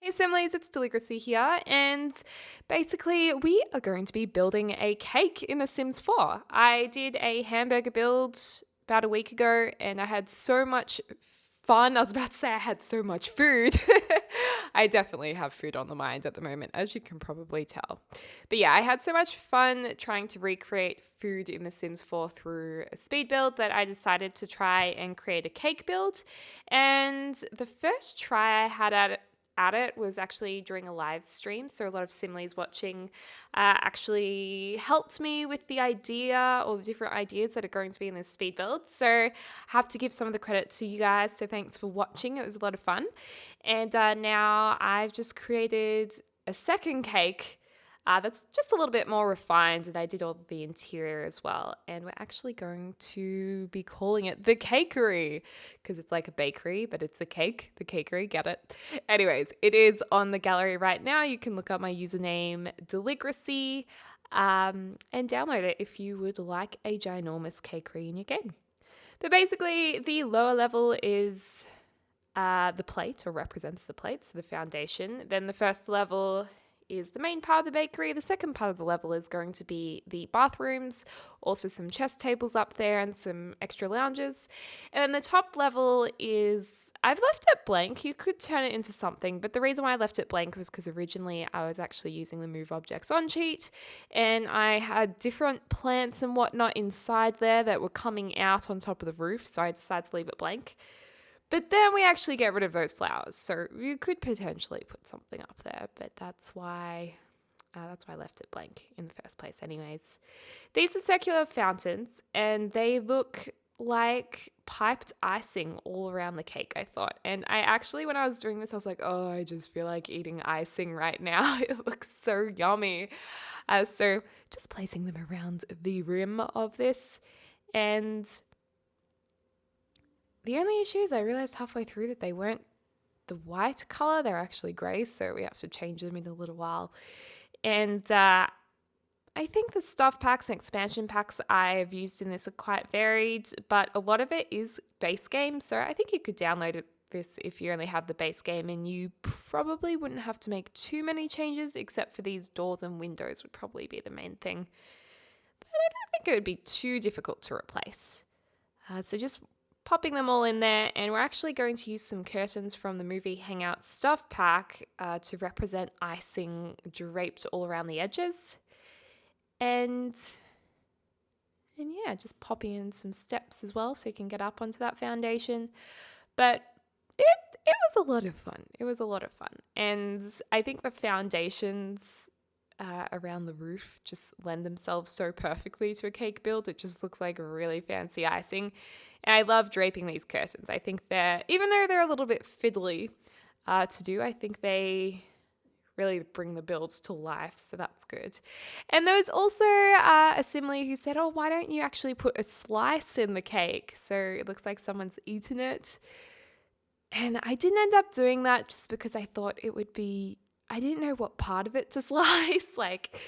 Hey Simlies, it's Deligracy here, and basically we are going to be building a cake in The Sims 4. I did a hamburger build about a week ago, and I had so much fun. I was about to say I had so much food. I definitely have food on the mind at the moment, as you can probably tell. But yeah, I had so much fun trying to recreate food in The Sims 4 through a speed build that I decided to try and create a cake build. And the first try I had at it was actually during a live stream. So a lot of Simlies watching actually helped me with the idea or the different ideas that are going to be in this speed build. So I have to give some of the credit to you guys. So thanks for watching. It was a lot of fun. And now I've just created a second cake that's just a little bit more refined, and I did all the interior as well. And we're actually going to be calling it the CAKERY because it's like a bakery, but it's a cake, the CAKERY, get it? Anyways, it is on the gallery right now. You can look up my username, Deligracy, and download it if you would like a ginormous CAKERY in your game. But basically, the lower level is the plate, or represents the plate, so the foundation. Then the first level is the main part of the bakery. The second part of the level is going to be the bathrooms, also some chess tables up there and some extra lounges. And then the top level is, I've left it blank. You could turn it into something, but the reason why I left it blank was because originally I was actually using the Move Objects on cheat, and I had different plants and whatnot inside there that were coming out on top of the roof, so I decided to leave it blank. But then we actually get rid of those flowers, so you could potentially put something up there, but that's why I left it blank in the first place anyways. These are circular fountains, and they look like piped icing all around the cake, I thought. And I actually, when I was doing this, I was like, oh, I just feel like eating icing right now. It looks so yummy. So just placing them around the rim of this. And the only issue is I realized halfway through that they weren't the white color. They're actually gray, so we have to change them in a little while. And I think the stuff packs and expansion packs I've used in this are quite varied, but a lot of it is base game. So I think you could download this if you only have the base game, and you probably wouldn't have to make too many changes, except for these doors and windows would probably be the main thing. But I don't think it would be too difficult to replace. So just popping them all in there, and we're actually going to use some curtains from the movie Hangout stuff pack to represent icing draped all around the edges. And yeah, just popping in some steps as well so you can get up onto that foundation. But it was a lot of fun. It was a lot of fun. And I think the foundations around the roof just lend themselves so perfectly to a cake build. It just looks like really fancy icing. And I love draping these curtains. I think even though they're a little bit fiddly to do, I think they really bring the builds to life, so that's good. And there was also a Simile who said, oh, why don't you actually put a slice in the cake? So it looks like someone's eaten it. And I didn't end up doing that just because I thought it would be, I didn't know what part of it to slice. Like,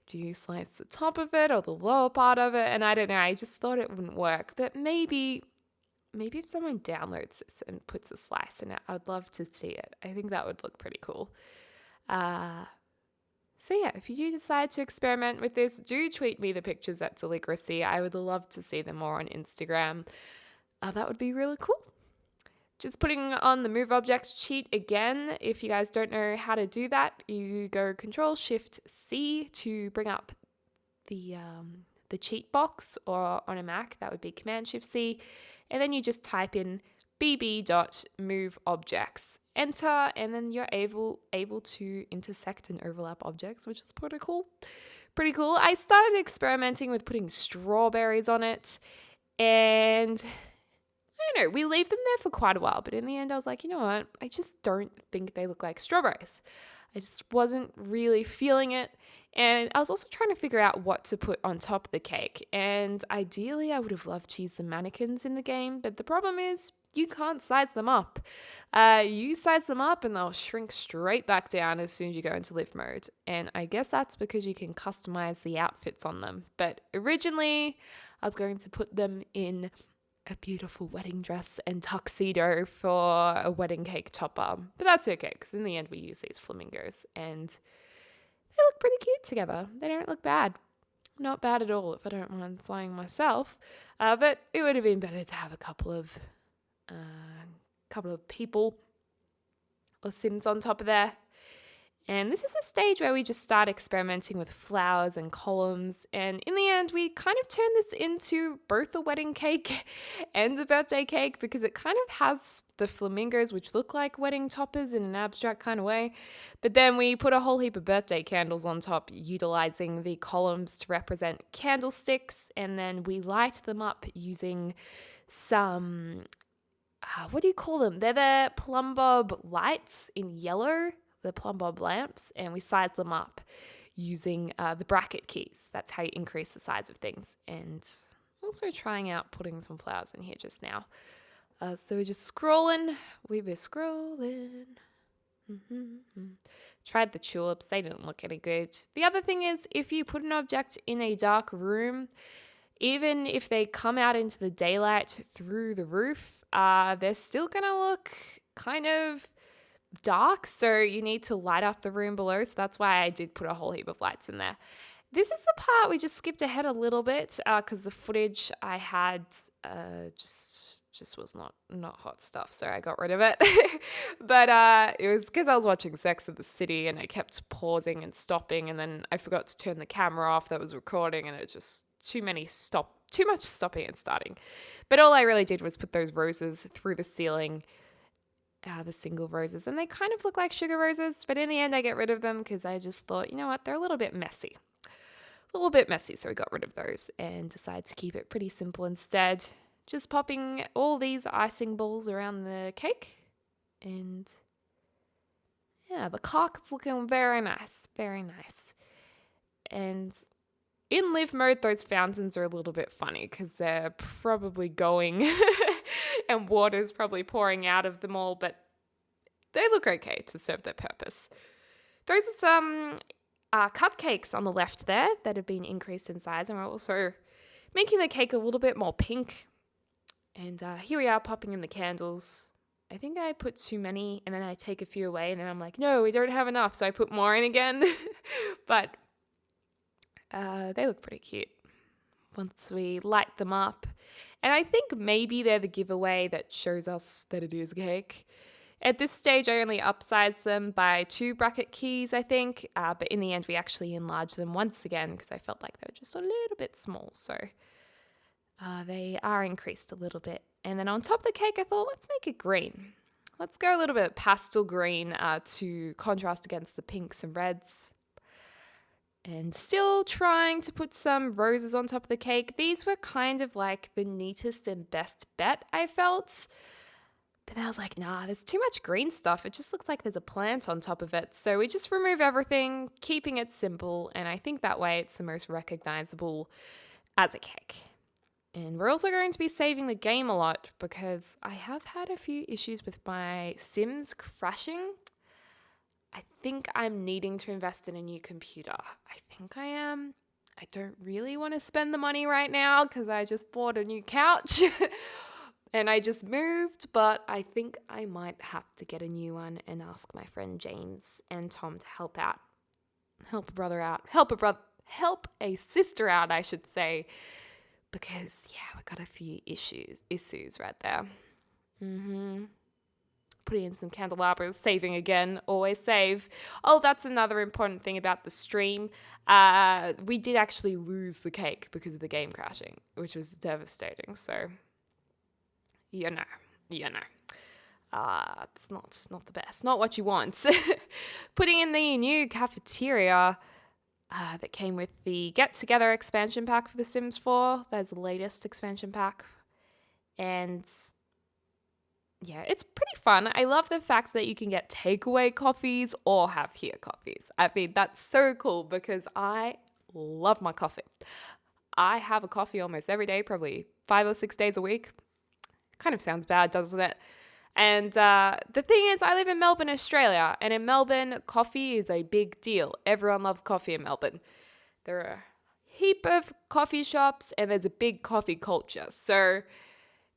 do you slice the top of it or the lower part of it? And I don't know, I just thought it wouldn't work. But maybe if someone downloads this and puts a slice in it, I'd love to see it. I think that would look pretty cool. So yeah, if you do decide to experiment with this, do tweet me the pictures at Deligracy. I would love to see them more on Instagram. That would be really cool. Just putting on the Move Objects cheat again. If you guys don't know how to do that, you go Control-Shift-C to bring up the cheat box, or on a Mac, that would be Command-Shift-C. And then you just type in bb.moveobjects, enter, and then you're able to intersect and overlap objects, which is pretty cool. Pretty cool. I started experimenting with putting strawberries on it, and I don't know, we leave them there for quite a while, but in the end I was like, you know what, I just don't think they look like strawberries. I just wasn't really feeling it. And I was also trying to figure out what to put on top of the cake. And ideally, I would have loved to use the mannequins in the game, but the problem is you can't size them up. You size them up and they'll shrink straight back down as soon as you go into live mode. And I guess that's because you can customize the outfits on them. But originally, I was going to put them in a beautiful wedding dress and tuxedo for a wedding cake topper. But that's okay, because in the end we use these flamingos and they look pretty cute together. They don't look bad. Not bad at all if I don't mind flying myself. But it would have been better to have a couple of people or Sims on top of there. And this is a stage where we just start experimenting with flowers and columns. And in the end, we kind of turn this into both a wedding cake and a birthday cake because it kind of has the flamingos, which look like wedding toppers in an abstract kind of way. But then we put a whole heap of birthday candles on top, utilizing the columns to represent candlesticks. And then we light them up using some, what do you call them? They're the plumb bob lights in yellow. The plumb bob lamps, and we size them up using the bracket keys. That's how you increase the size of things. And also trying out putting some flowers in here just now. So we're just scrolling. We were scrolling. Tried the tulips. They didn't look any good. The other thing is, if you put an object in a dark room, even if they come out into the daylight through the roof, they're still going to look kind of dark, so you need to light up the room below. So that's why I did put a whole heap of lights in there. This is the part we just skipped ahead a little bit because the footage I had just was not hot stuff, so I got rid of it. But it was because I was watching Sex of the City and I kept pausing and stopping, and then I forgot to turn the camera off that was recording, and it just too much stopping and starting. But all I really did was put those roses through the ceiling. The single roses, and they kind of look like sugar roses, but in the end I get rid of them because I just thought, you know what, they're a little bit messy, so we got rid of those and decided to keep it pretty simple instead, just popping all these icing balls around the cake. And yeah, the cock is looking very nice. And in live mode, those fountains are a little bit funny because they're probably going and water's probably pouring out of them all, but they look okay to serve their purpose. Those are some cupcakes on the left there that have been increased in size, and we're also making the cake a little bit more pink. And here we are popping in the candles. I think I put too many, and then I take a few away, and then I'm like, no, we don't have enough, so I put more in again. But they look pretty cute once we light them up. And I think maybe they're the giveaway that shows us that it is a cake. At this stage, I only upsized them by 2 bracket keys, I think. But in the end, we actually enlarged them once again because I felt like they were just a little bit small. So they are increased a little bit. And then on top of the cake, I thought, let's make it green. Let's go a little bit pastel green to contrast against the pinks and reds. And still trying to put some roses on top of the cake. These were kind of like the neatest and best bet, I felt. But then I was like, nah, there's too much green stuff. It just looks like there's a plant on top of it. So we just remove everything, keeping it simple. And I think that way it's the most recognizable as a cake. And we're also going to be saving the game a lot because I have had a few issues with my Sims crashing. I think I'm needing to invest in a new computer. I think I am. I don't really want to spend the money right now because I just bought a new couch and I just moved, but I think I might have to get a new one and ask my friend James and Tom to help out. Help a sister out, I should say, because yeah, we got a few issues right there. Putting in some candelabras, saving again, always save. Oh, that's another important thing about the stream. We did actually lose the cake because of the game crashing, which was devastating. So, you know. It's not the best, not what you want. Putting in the new cafeteria that came with the Get Together expansion pack for The Sims 4. That's the latest expansion pack. And yeah, it's pretty fun. I love the fact that you can get takeaway coffees or have here coffees. I mean, that's so cool because I love my coffee. I have a coffee almost every day, probably 5 or 6 days a week. Kind of sounds bad, doesn't it? And the thing is, I live in Melbourne, Australia, and in Melbourne, coffee is a big deal. Everyone loves coffee in Melbourne. There are a heap of coffee shops, and there's a big coffee culture. So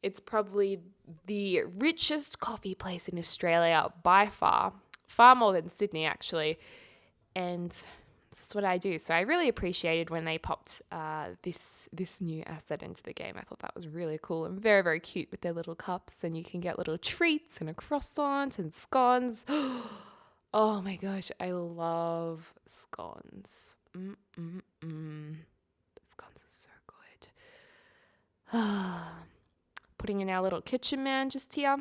It's probably the richest coffee place in Australia by far, far more than Sydney actually. And that's what I do. So I really appreciated when they popped this new asset into the game. I thought that was really cool and very, very cute with their little cups, and you can get little treats and a croissant and scones. Oh my gosh, I love scones. The scones are so good. Putting in our little kitchen man just here.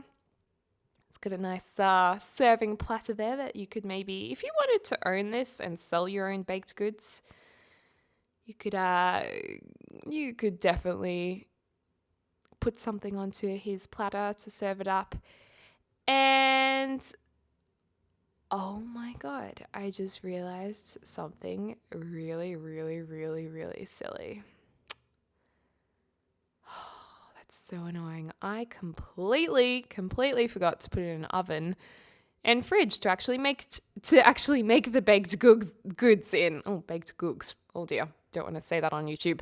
It's got a nice serving platter there that you could maybe, if you wanted to own this and sell your own baked goods, you could definitely put something onto his platter to serve it up. And oh my God, I just realized something really, really, really, really silly. So annoying. I completely forgot to put it in an oven and fridge to actually make the baked goods in. Oh, baked goods. Oh dear, don't want to say that on YouTube.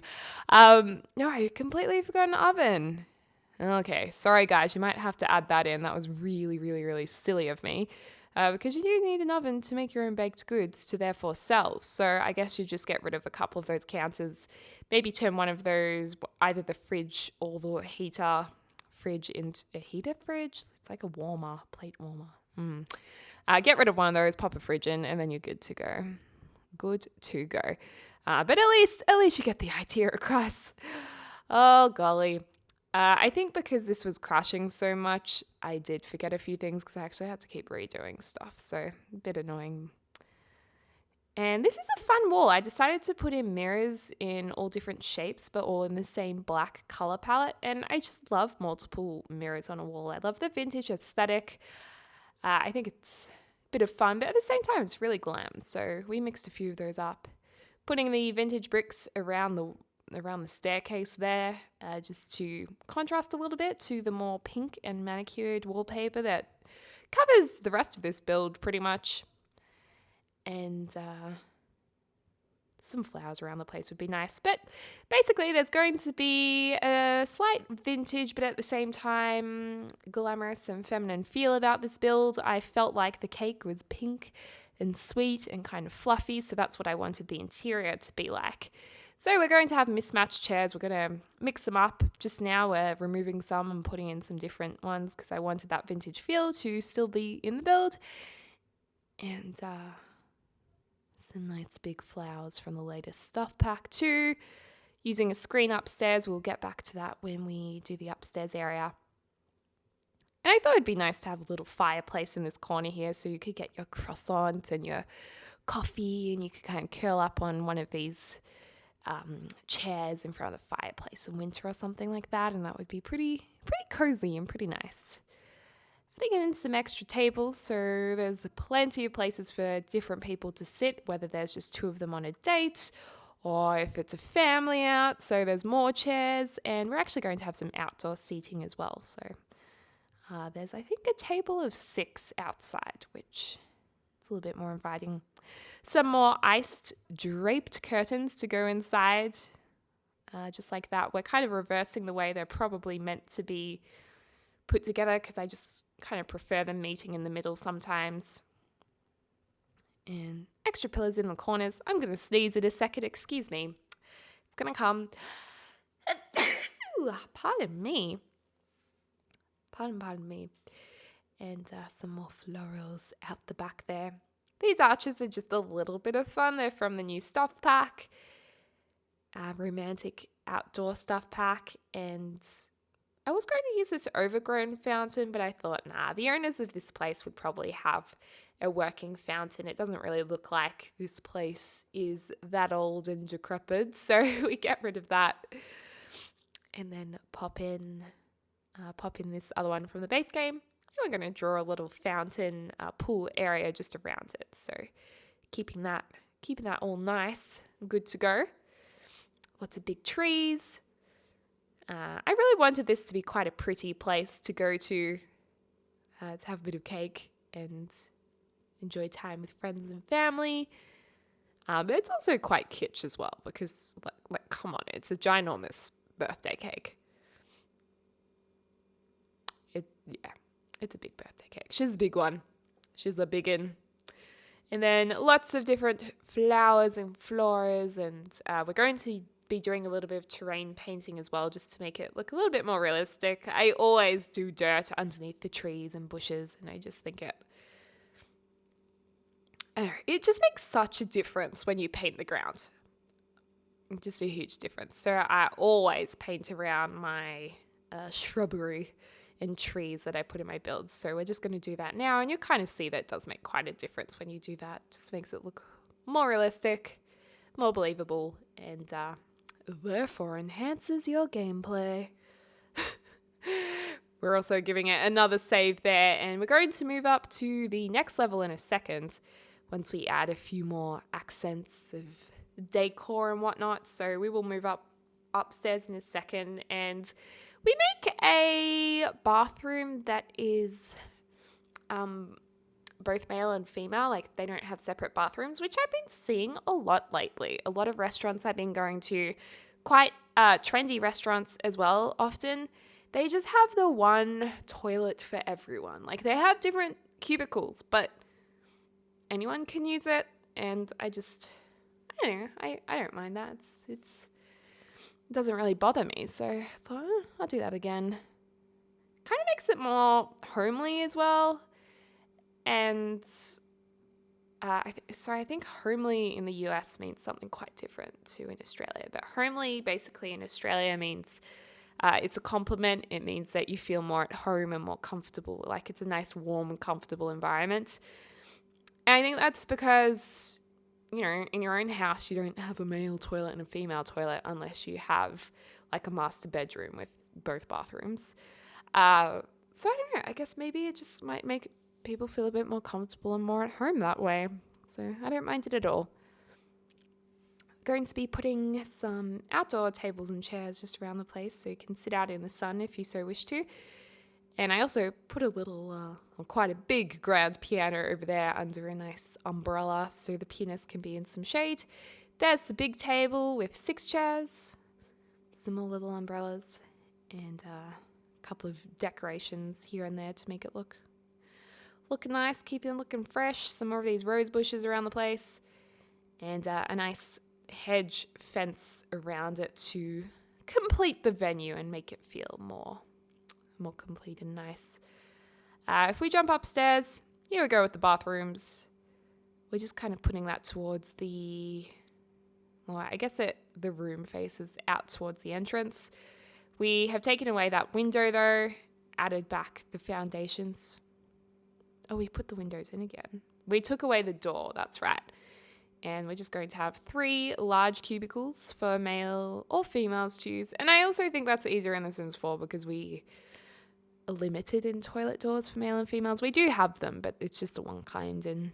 No, I completely forgot an oven. Okay, sorry guys, you might have to add that in. That was really, really, really silly of me. Because you do need an oven to make your own baked goods to therefore sell. So I guess you just get rid of a couple of those counters, maybe turn one of those, either the fridge or the heater fridge into a heater fridge. It's like a warmer, plate warmer. Get rid of one of those, pop a fridge in, and then you're good to go. Good to go. But at least you get the idea across. Oh, golly. I think because this was crashing so much, I did forget a few things because I actually had to keep redoing stuff. So a bit annoying. And this is a fun wall. I decided to put in mirrors in all different shapes, but all in the same black color palette. And I just love multiple mirrors on a wall. I love the vintage aesthetic. I think it's a bit of fun, but at the same time, it's really glam. So we mixed a few of those up. Putting the vintage bricks around the staircase there, just to contrast a little bit to the more pink and manicured wallpaper that covers the rest of this build pretty much. And some flowers around the place would be nice. But basically there's going to be a slight vintage, but at the same time glamorous and feminine feel about this build. I felt like the cake was pink and sweet and kind of fluffy, so that's what I wanted the interior to be like. So we're going to have mismatched chairs. We're going to mix them up. Just now we're removing some and putting in some different ones because I wanted that vintage feel to still be in the build. And some nice big flowers from the latest stuff pack too. Using a screen upstairs. We'll get back to that when we do the upstairs area. And I thought it'd be nice to have a little fireplace in this corner here so you could get your croissant and your coffee and you could kind of curl up on one of these chairs in front of the fireplace in winter or something like that, and that would be pretty cozy and pretty nice. Adding in some extra tables, so there's plenty of places for different people to sit, whether there's just two of them on a date or if it's a family out, so there's more chairs, and we're actually going to have some outdoor seating as well. So there's, I think, a table of 6 outside, which is a little bit more inviting. Some more iced draped curtains to go inside, just like that. We're kind of reversing the way they're probably meant to be put together because I just kind of prefer them meeting in the middle sometimes. And extra pillows in the corners. I'm going to sneeze in a second. Excuse me. It's going to come. Pardon me. Pardon me. And some more florals out the back there. These arches are just a little bit of fun. They're from the new stuff pack, romantic outdoor stuff pack. And I was going to use this overgrown fountain, but I thought, nah, the owners of this place would probably have a working fountain. It doesn't really look like this place is that old and decrepit, so we get rid of that. And then pop in this other one from the base game. And we're going to draw a little fountain pool area just around it. So keeping that all nice, good to go. Lots of big trees. I really wanted this to be quite a pretty place to go to have a bit of cake and enjoy time with friends and family. But it's also quite kitsch as well because, like, come on, it's a ginormous birthday cake. yeah, it's a big birthday cake. She's a big one. She's the biggin. And then lots of different flowers and floras, and we're going to be doing a little bit of terrain painting as well, just to make it look a little bit more realistic. I always do dirt underneath the trees and bushes, and I just think I don't know, it just makes such a difference when you paint the ground. Just a huge difference. So I always paint around my shrubbery and trees that I put in my builds. So we're just going to do that now, and you'll kind of see that it does make quite a difference when you do that. It just makes it look more realistic, more believable, and therefore enhances your gameplay. We're also giving it another save there, and we're going to move up to the next level in a second once we add a few more accents of decor and whatnot. So we will move upstairs in a second, and we make a bathroom that is both male and female. Like, they don't have separate bathrooms, which I've been seeing a lot lately. A lot of restaurants I've been going to, quite trendy restaurants as well, often, they just have the one toilet for everyone. Like, they have different cubicles, but anyone can use it, and I don't know, I don't mind that. It doesn't really bother me, so I'll do that again. Kind of makes it more homely as well. And I think homely in the US means something quite different to in Australia. But homely basically in Australia means it's a compliment. It means that you feel more at home and more comfortable. Like, it's a nice, warm and comfortable environment. And I think that's because, you know, in your own house, you don't have a male toilet and a female toilet unless you have like a master bedroom with both bathrooms. So I don't know, I guess maybe it just might make people feel a bit more comfortable and more at home that way. So I don't mind it at all. Going to be putting some outdoor tables and chairs just around the place so you can sit out in the sun if you so wish to. And I also put a little, quite a big grand piano over there under a nice umbrella so the pianist can be in some shade. There's the big table with 6 chairs, some more little umbrellas, and a couple of decorations here and there to make it look nice, keep it looking fresh. Some more of these rose bushes around the place, and a nice hedge fence around it to complete the venue and make it feel more complete and nice. If we jump upstairs, here we go with the bathrooms. We're just kind of putting that towards the room faces out towards the entrance. We have taken away that window though, added back the foundations. Oh, we put the windows in again. We took away the door, that's right. And we're just going to have 3 large cubicles for male or females to use. And I also think that's easier in The Sims 4 because we are limited in toilet doors for male and females. We do have them, but it's just the one kind, and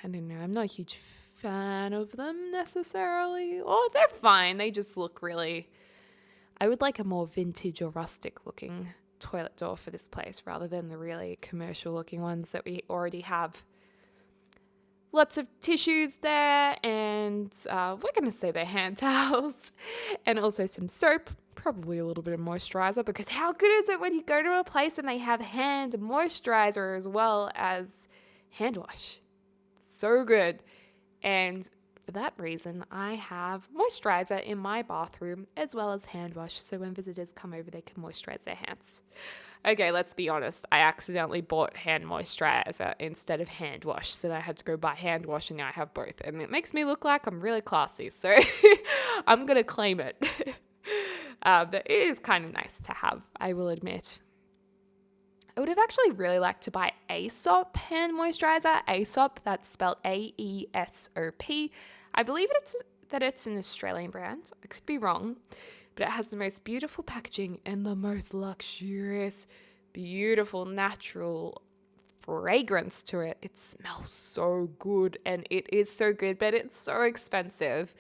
I don't know, I'm not a huge fan of them necessarily. Or they're fine, they just look really... I would like a more vintage or rustic looking toilet door for this place rather than the really commercial looking ones that we already have. Lots of tissues there, and we're going to say they're hand towels, and also some soap, probably a little bit of moisturizer, because how good is it when you go to a place and they have hand moisturizer as well as hand wash? So good. And for that reason, I have moisturizer in my bathroom as well as hand wash, so when visitors come over, they can moisturize their hands. Okay, let's be honest. I accidentally bought hand moisturizer instead of hand wash, so I had to go buy hand wash, and now I have both. And it makes me look like I'm really classy, so I'm going to claim it. But it is kind of nice to have, I will admit. I would have actually really liked to buy Aesop hand moisturizer. Aesop, that's spelled A-E-S-O-P. I believe that it's an Australian brand. I could be wrong. But it has the most beautiful packaging and the most luxurious, beautiful, natural fragrance to it. It smells so good, and it is so good, but it's so expensive.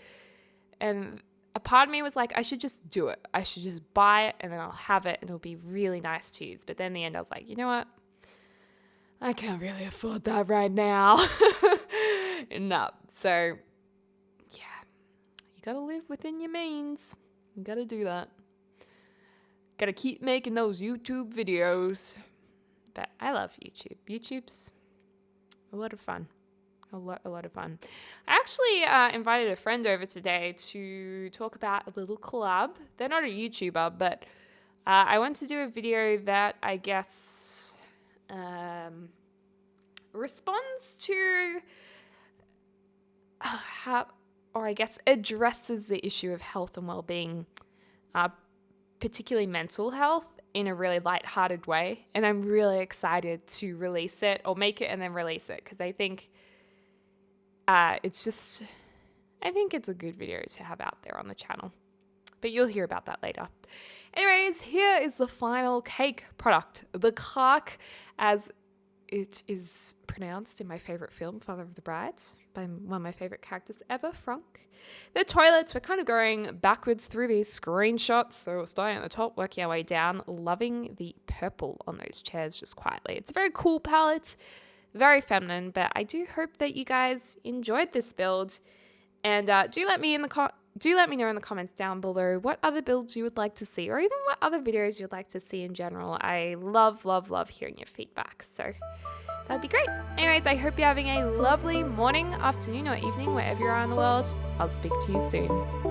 And a part of me was like, I should just do it. I should just buy it, and then I'll have it, and it'll be really nice to use. But then in the end, I was like, you know what? I can't really afford that right now. No. So, yeah. You gotta live within your means. You gotta do that. Gotta keep making those YouTube videos. But I love YouTube. YouTube's a lot of fun. A lot of fun. I actually invited a friend over today to talk about a little collab. They're not a YouTuber, but I want to do a video that I guess responds to addresses the issue of health and well-being, particularly mental health, in a really lighthearted way. And I'm really excited to release it, or make it and then release it, because I think it's a good video to have out there on the channel. But you'll hear about that later. Anyways, here is the final cake product. The CAKERY, as it is pronounced in my favorite film, Father of the Bride, by one of my favorite characters ever, Frank. The toilets, we're kind of going backwards through these screenshots. So we're starting at the top, working our way down, loving the purple on those chairs just quietly. It's a very cool palette, very feminine, but I do hope that you guys enjoyed this build. And do let me know in the comments down below what other builds you would like to see, or even what other videos you'd like to see in general. I love hearing your feedback, so that'd be great. Anyways, I hope you're having a lovely morning, afternoon, or evening, wherever you are in the world. I'll speak to you soon.